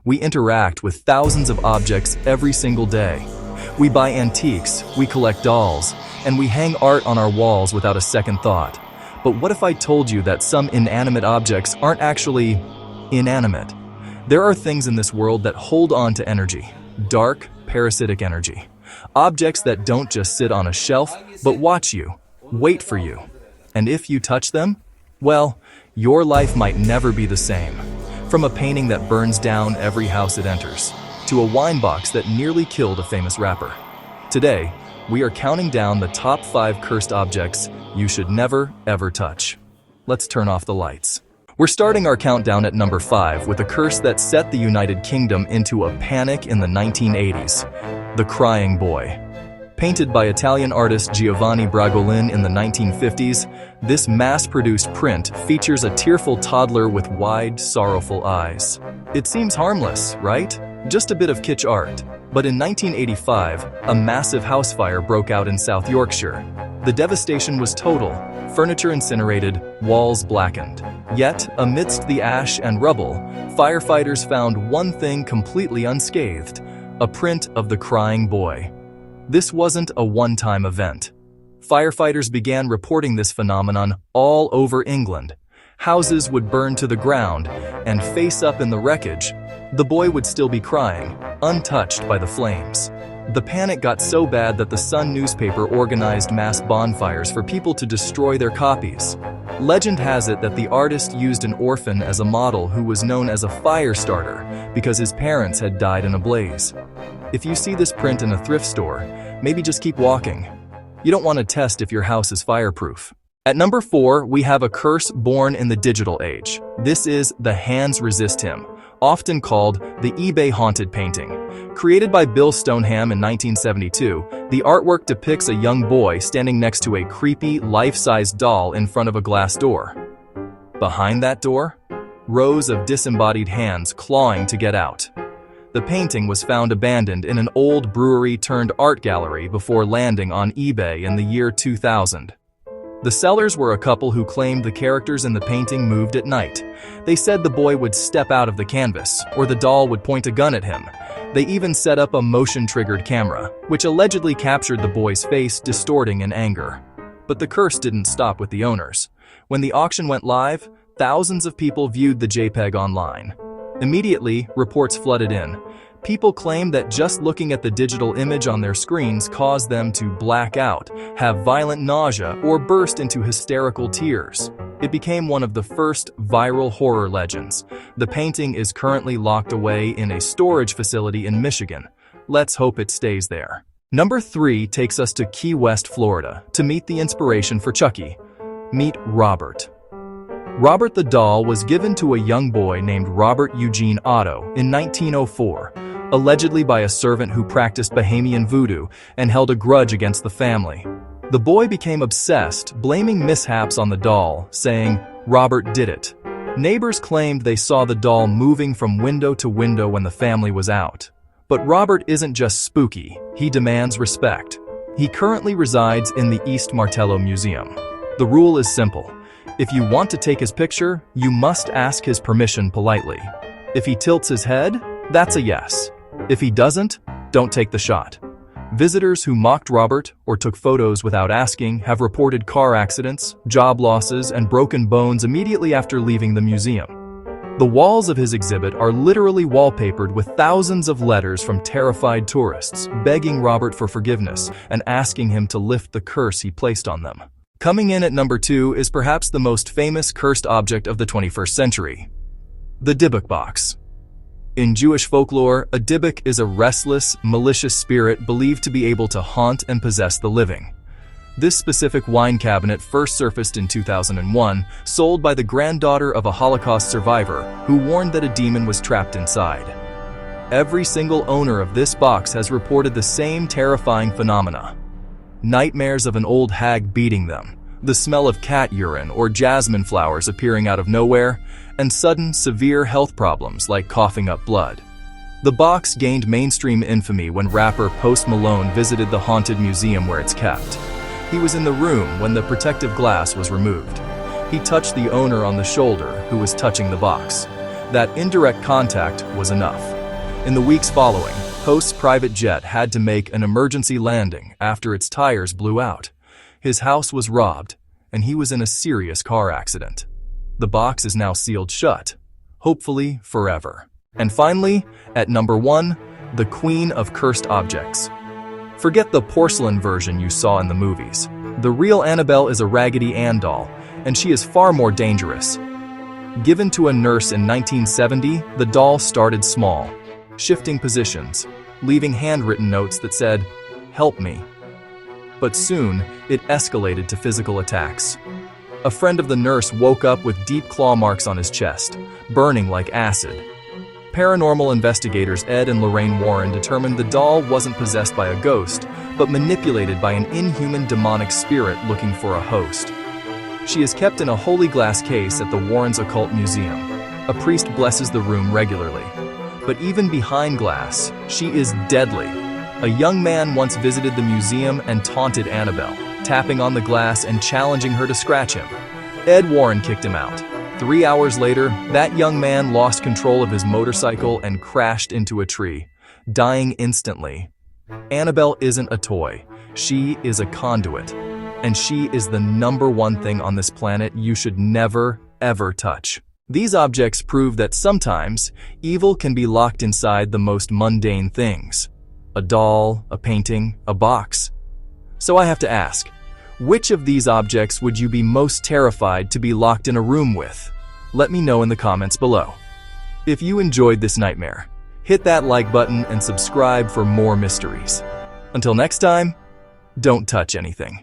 We interact with thousands of objects every single day. We buy antiques, we collect dolls, and we hang art on our walls without a second thought. But what if I told you that some inanimate objects aren't actually inanimate? There are things in this world that hold on to energy, dark, parasitic energy. Objects that don't just sit on a shelf, but watch you, wait for you. And if you touch them, well, your life might never be the same. From a painting that burns down every house it enters, to a wine box that nearly killed a famous rapper. Today, we are counting down the top 5 cursed objects you should never, ever touch. Let's turn off the lights. We're starting our countdown at number 5 with a curse that set the United Kingdom into a panic in the 1980s. The Crying Boy. Painted by Italian artist Giovanni Bragolin in the 1950s, this mass-produced print features a tearful toddler with wide, sorrowful eyes. It seems harmless, right? Just a bit of kitsch art. But in 1985, a massive house fire broke out in South Yorkshire. The devastation was total, furniture incinerated, walls blackened. Yet, amidst the ash and rubble, firefighters found one thing completely unscathed: a print of the crying boy. This wasn't a one-time event. Firefighters began reporting this phenomenon all over England. Houses would burn to the ground, and face up in the wreckage, the boy would still be crying, untouched by the flames. The panic got so bad that the Sun newspaper organized mass bonfires for people to destroy their copies. Legend has it that the artist used an orphan as a model who was known as a fire starter because his parents had died in a blaze. If you see this print in a thrift store, maybe just keep walking. You don't want to test if your house is fireproof. At number 4, we have a curse born in the digital age. This is The Hands Resist Him, often called the eBay Haunted Painting. Created by Bill Stoneham in 1972, the artwork depicts a young boy standing next to a creepy, life-size doll in front of a glass door. Behind that door, rows of disembodied hands clawing to get out. The painting was found abandoned in an old brewery-turned-art gallery before landing on eBay in the year 2000. The sellers were a couple who claimed the characters in the painting moved at night. They said the boy would step out of the canvas, or the doll would point a gun at him. They even set up a motion-triggered camera, which allegedly captured the boy's face distorting in anger. But the curse didn't stop with the owners. When the auction went live, thousands of people viewed the JPEG online. Immediately, reports flooded in. People claimed that just looking at the digital image on their screens caused them to black out, have violent nausea, or burst into hysterical tears. It became one of the first viral horror legends. The painting is currently locked away in a storage facility in Michigan. Let's hope it stays there. Number 3 takes us to Key West, Florida, to meet the inspiration for Chucky. Meet Robert. Robert the doll was given to a young boy named Robert Eugene Otto in 1904, allegedly by a servant who practiced Bahamian voodoo and held a grudge against the family. The boy became obsessed, blaming mishaps on the doll, saying, "Robert did it." Neighbors claimed they saw the doll moving from window to window when the family was out. But Robert isn't just spooky, he demands respect. He currently resides in the East Martello Museum. The rule is simple. If you want to take his picture, you must ask his permission politely. If he tilts his head, that's a yes. If he doesn't, don't take the shot. Visitors who mocked Robert or took photos without asking have reported car accidents, job losses, and broken bones immediately after leaving the museum. The walls of his exhibit are literally wallpapered with thousands of letters from terrified tourists, begging Robert for forgiveness and asking him to lift the curse he placed on them. Coming in at number 2 is perhaps the most famous cursed object of the 21st century: the Dybbuk Box. In Jewish folklore, a Dybbuk is a restless, malicious spirit believed to be able to haunt and possess the living. This specific wine cabinet first surfaced in 2001, sold by the granddaughter of a Holocaust survivor who warned that a demon was trapped inside. Every single owner of this box has reported the same terrifying phenomena: nightmares of an old hag beating them, the smell of cat urine or jasmine flowers appearing out of nowhere, and sudden, severe health problems like coughing up blood. The box gained mainstream infamy when rapper Post Malone visited the haunted museum where it's kept. He was in the room when the protective glass was removed. He touched the owner on the shoulder, who was touching the box. That indirect contact was enough. In the weeks following, host's private jet had to make an emergency landing after its tires blew out. His house was robbed, and he was in a serious car accident. The box is now sealed shut, hopefully forever. And finally, at number 1, the Queen of Cursed Objects. Forget the porcelain version you saw in the movies. The real Annabelle is a Raggedy Ann doll, and she is far more dangerous. Given to a nurse in 1970, the doll started small, shifting positions, leaving handwritten notes that said, "Help me." But soon, it escalated to physical attacks. A friend of the nurse woke up with deep claw marks on his chest, burning like acid. Paranormal investigators Ed and Lorraine Warren determined the doll wasn't possessed by a ghost, but manipulated by an inhuman demonic spirit looking for a host. She is kept in a holy glass case at the Warrens Occult Museum. A priest blesses the room regularly. But even behind glass, she is deadly. A young man once visited the museum and taunted Annabelle, tapping on the glass and challenging her to scratch him. Ed Warren kicked him out. 3 hours later, that young man lost control of his motorcycle and crashed into a tree, dying instantly. Annabelle isn't a toy. She is a conduit. And she is the number one thing on this planet you should never, ever touch. These objects prove that sometimes evil can be locked inside the most mundane things. A doll, a painting, a box. So I have to ask, which of these objects would you be most terrified to be locked in a room with? Let me know in the comments below. If you enjoyed this nightmare, hit that like button and subscribe for more mysteries. Until next time, don't touch anything.